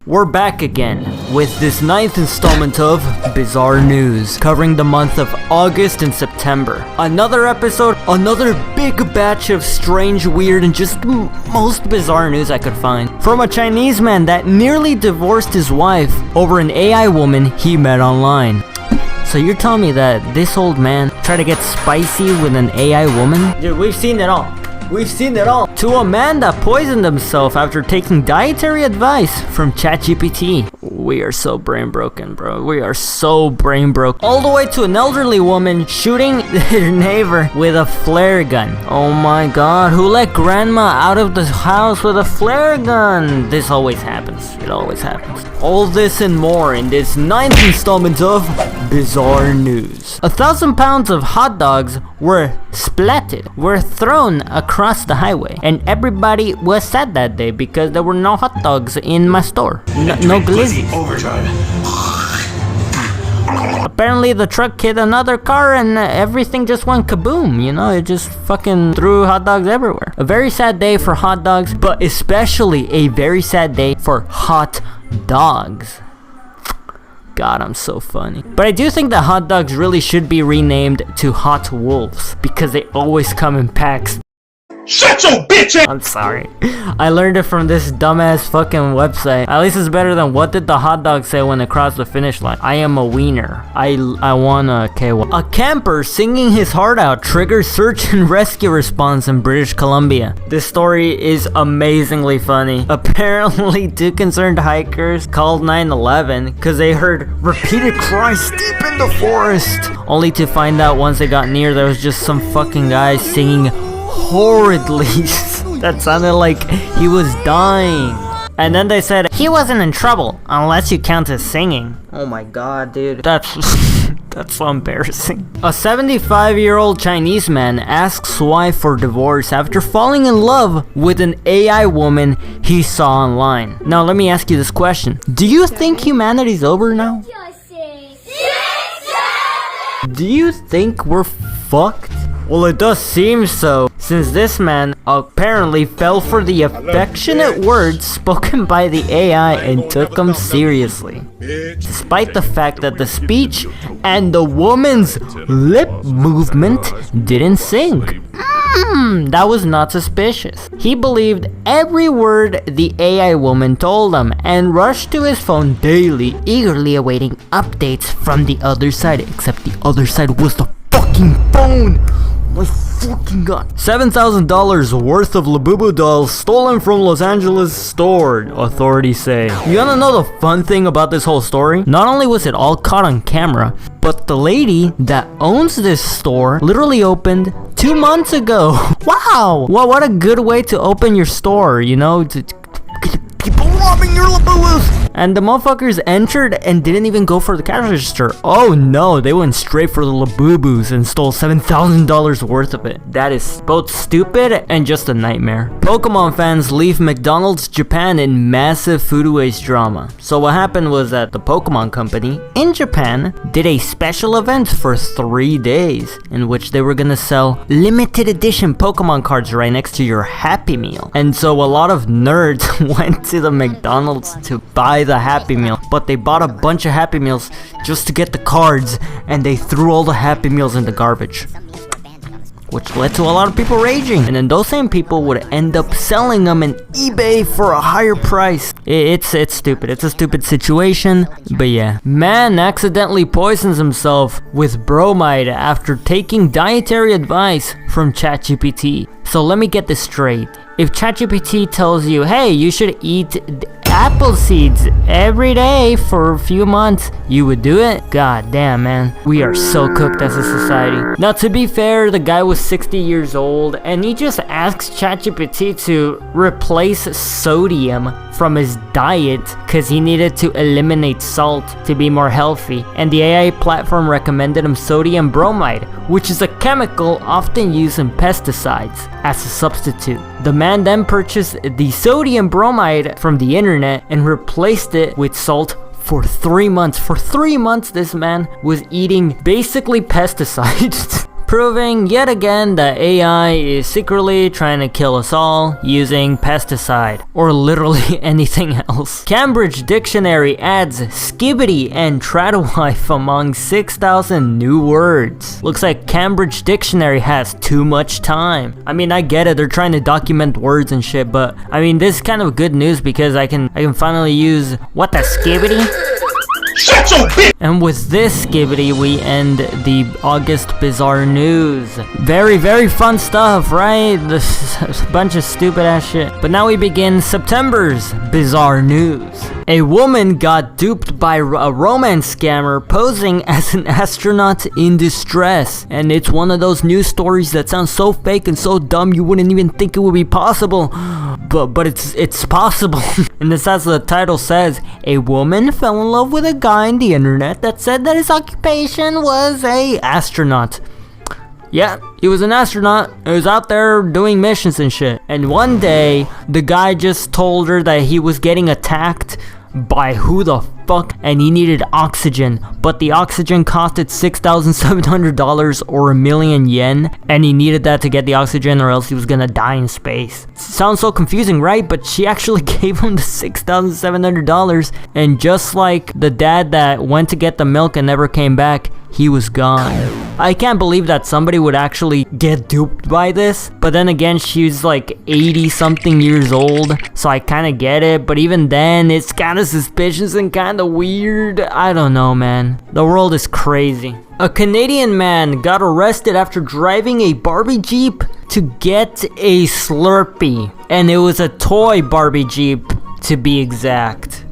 We're back again with this 9th installment of Bizarre News, covering the month of August and September. Another episode, another big batch of strange, weird, and just most bizarre news I could find. From a Chinese man that nearly divorced his wife over an AI woman he met online. So you're telling me that this old man tried to get spicy with an AI woman? Dude, we've seen it all. We've seen it all. To a man that poisoned himself after taking dietary advice from ChatGPT. We are so brain broken, bro. We are so brain broke. All the way to an elderly woman shooting their neighbor with a flare gun. Oh my god, who let grandma out of the house with a flare gun? This always happens. It always happens. All this and more in this 9th installment of Bizarre News. 1,000 pounds of hot dogs were splatted, were thrown across the highway, and everybody was sad that day because there were no hot dogs in my store. No glizzy. Overdrive. Apparently the truck hit another car and everything just went kaboom, you know, it just fucking threw hot dogs everywhere. A very sad day for hot dogs, but especially a very sad day for hot dogs. God, I'm so funny. But I do think that hot dogs really should be renamed to hot wolves because they always come in packs. Shut your bitch ass! I'm sorry. I learned it from this dumbass fucking website. At least it's better than what did the hot dog say when it crossed the finish line. I am a wiener. I want a KY. A camper singing his heart out triggers search and rescue response in British Columbia. This story is amazingly funny. Apparently, two concerned hikers called 911 because they heard repeated cries deep in the forest. Only to find out once they got near, there was just some fucking guy singing horridly. That sounded like he was dying. And then they said he wasn't in trouble unless you count his singing. Oh my god, dude, that's so embarrassing. A 75-year-old Chinese man asks wife for divorce after falling in love with an AI woman he saw online. Now let me ask you this question: do you think humanity's over now? Do you think we're fucked? Well, it does seem so, since this man apparently fell for the affectionate words spoken by the AI and took them seriously, despite the fact that the speech and the woman's lip movement didn't sync. That was not suspicious. He believed every word the AI woman told him and rushed to his phone daily, eagerly awaiting updates from the other side, except the other side was the fucking phone. My fucking god. $7,000 worth of Labubu dolls stolen from Los Angeles store, authorities say. You wanna know the fun thing about this whole story? Not only was it all caught on camera, but the lady that owns this store literally opened 2 months ago. Wow! Well, what a good way to open your store, you know, to people robbing your Labubus. And the motherfuckers entered and didn't even go for the cash register. Oh no, they went straight for the Labubus and stole $7,000 worth of it. That is both stupid and just a nightmare. Pokemon fans leave McDonald's Japan in massive food waste drama. So what happened was that the Pokemon company in Japan did a special event for 3 days in which they were gonna sell limited edition Pokemon cards right next to your Happy Meal. And so a lot of nerds went to the McDonald's to buy the Happy Meal, but they bought a bunch of Happy Meals just to get the cards, and they threw all the Happy Meals in the garbage, which led to a lot of people raging. And then those same people would end up selling them on eBay for a higher price. It's stupid. It's a stupid situation. But yeah, man accidentally poisons himself with bromide after taking dietary advice from ChatGPT. So let me get this straight. If ChatGPT tells you, hey, you should eat apple seeds every day for a few months, you would do it? God damn, man. We are so cooked as a society. Now, to be fair, the guy was 60 years old and he just asked ChatGPT to replace sodium from his diet because he needed to eliminate salt to be more healthy. And the AI platform recommended him sodium bromide, which is a chemical often used in pesticides, as a substitute. The man then purchased the sodium bromide from the internet and replaced it with salt for 3 months. For 3 months, this man was eating basically pesticides proving yet again that AI is secretly trying to kill us all using pesticide, or literally anything else. Cambridge Dictionary adds skibbity and tradwife among 6,000 new words. Looks like Cambridge Dictionary has too much time. I mean, I get it, they're trying to document words and shit, but I mean, this is kind of good news because I can finally use what the skibbity? Shut your bitch! And with this skibbity, we end the August Bizarre News. Very, very fun stuff, right? This is a bunch of stupid ass shit. But now we begin September's Bizarre News. A woman got duped by a romance scammer posing as an astronaut in distress. And it's one of those news stories that sounds so fake and so dumb you wouldn't even think it would be possible. But it's possible. And this, as the title says, a woman fell in love with a guy on the internet that said that his occupation was a astronaut. Yeah, he was an astronaut. He was out there doing missions and shit. And one day, the guy just told her that he was getting attacked by who the fuck, and he needed oxygen, but the oxygen costed $6,700 or 1,000,000 yen, and he needed that to get the oxygen or else he was gonna die in space. Sounds so confusing, right? But she actually gave him the $6,700, and just like the dad that went to get the milk and never came back, he was gone. I can't believe that somebody would actually get duped by this, but then again, she's like 80 something years old, so I kind of get it, but even then, it's kind of suspicious and kind of weird. I don't know, man. The world is crazy. A Canadian man got arrested after driving a Barbie Jeep to get a Slurpee, and it was a toy Barbie Jeep to be exact.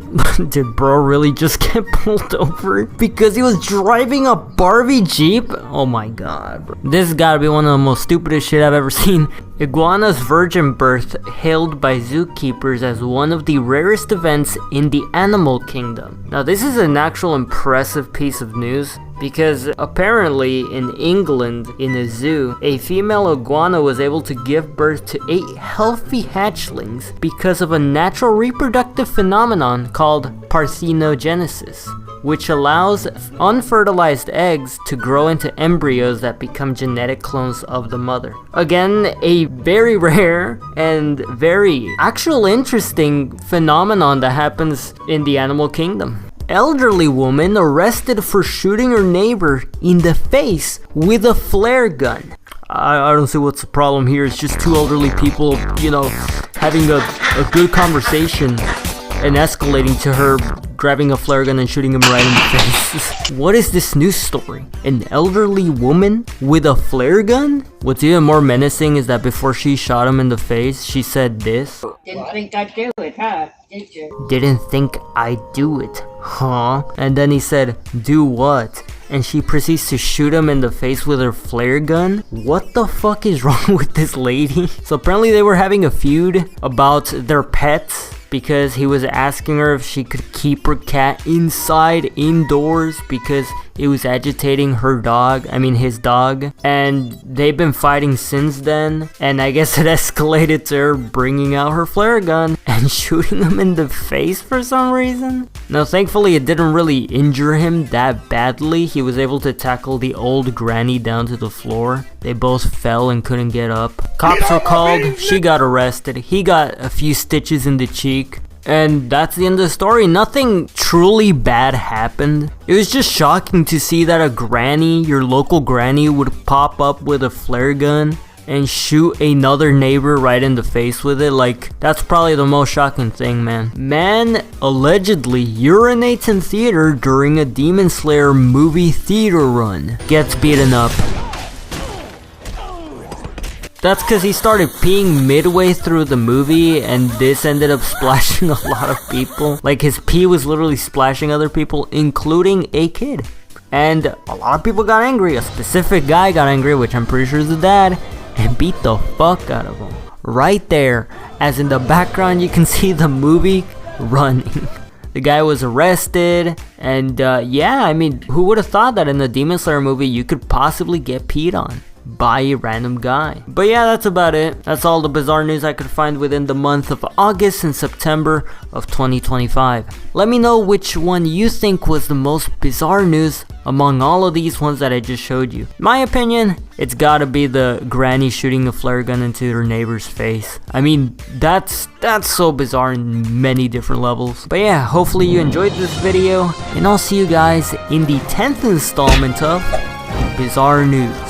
Did bro really just get pulled over because he was driving a Barbie Jeep? Oh my god, bro. This has gotta be one of the most stupidest shit I've ever seen. Iguana's virgin birth hailed by zookeepers as one of the rarest events in the animal kingdom. Now this is an actual impressive piece of news, because apparently in England, in a zoo, a female iguana was able to give birth to 8 healthy hatchlings because of a natural reproductive phenomenon called parthenogenesis, which allows unfertilized eggs to grow into embryos that become genetic clones of the mother. Again, a very rare and very actual interesting phenomenon that happens in the animal kingdom. Elderly woman arrested for shooting her neighbor in the face with a flare gun. I don't see what's the problem here. It's just two elderly people, you know, having a good conversation and escalating to her grabbing a flare gun and shooting him right in the face. What is this news story? An elderly woman with a flare gun? What's even more menacing is that before she shot him in the face, she said this. Didn't think I'd do it, huh? Did you? Didn't think I'd do it, huh? And then he said, do what? And she proceeds to shoot him in the face with her flare gun? What the fuck is wrong with this lady? So apparently they were having a feud about their pets, because he was asking her if she could keep her cat indoors because it was agitating his dog, and they've been fighting since then, and I guess it escalated to her bringing out her flare gun and shooting him in the face for some reason. Now thankfully it didn't really injure him that badly. He was able to tackle the old granny down to the floor. They both fell and couldn't get up. Cops were called, she got arrested, he got a few stitches in the cheek, and that's the end of the story. Nothing truly bad happened. It was just shocking to see that a granny, your local granny, would pop up with a flare gun and shoot another neighbor right in the face with it. Like, that's probably the most shocking thing, man. Man allegedly urinates in theater during a Demon Slayer movie theater run. Gets beaten up. That's because he started peeing midway through the movie, and this ended up splashing a lot of people. Like, his pee was literally splashing other people, including a kid. And a lot of people got angry. A specific guy got angry, which I'm pretty sure is the dad, and beat the fuck out of him. Right there, as in the background you can see the movie running. The guy was arrested, and yeah, I mean, who would have thought that in the Demon Slayer movie you could possibly get peed on? by a random guy. But yeah, that's about it. That's all the bizarre news I could find within the month of August and September of 2025. Let me know which one you think was the most bizarre news among all of these ones that I just showed you. In my opinion, it's gotta be the granny shooting a flare gun into her neighbor's face. I mean, that's so bizarre in many different levels. But yeah, hopefully you enjoyed this video, and I'll see you guys in the 10th installment of Bizarre News.